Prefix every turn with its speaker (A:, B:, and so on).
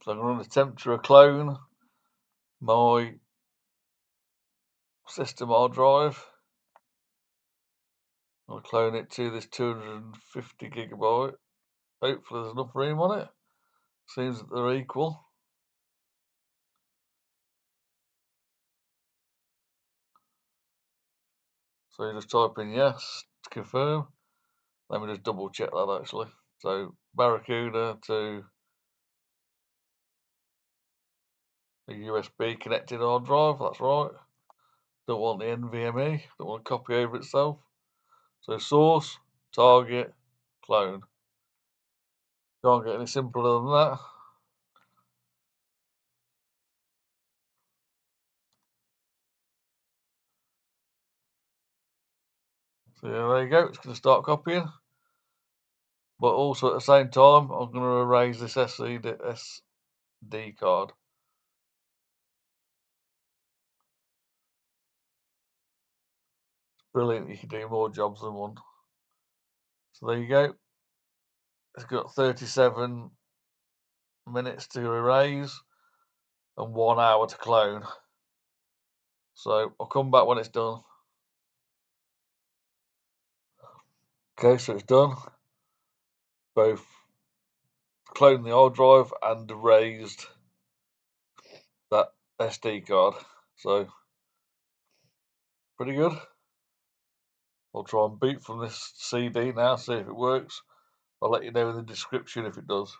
A: So I'm going to attempt to clone my system hard drive. I'll clone it to this 250 gigabyte. Hopefully there's enough room on it. Seems that they're equal. So you just type in yes to confirm. Let me just double check that actually. So Barracuda to a USB connected hard drive, that's right. Don't want the NVMe, don't want to copy over itself. So source, target, clone. Can't get any simpler than that. So yeah, there you go, it's going to start copying. But also at the same time, I'm going to erase this SD card. It's brilliant, you can do more jobs than one. So there you go. It's got 37 minutes to erase and 1 hour to clone. So I'll come back when it's done. Okay, so it's done. Both cloned the hard drive and erased that SD card. So pretty good. I'll try and boot from this CD now, see if it works. I'll let you know in the description if it does.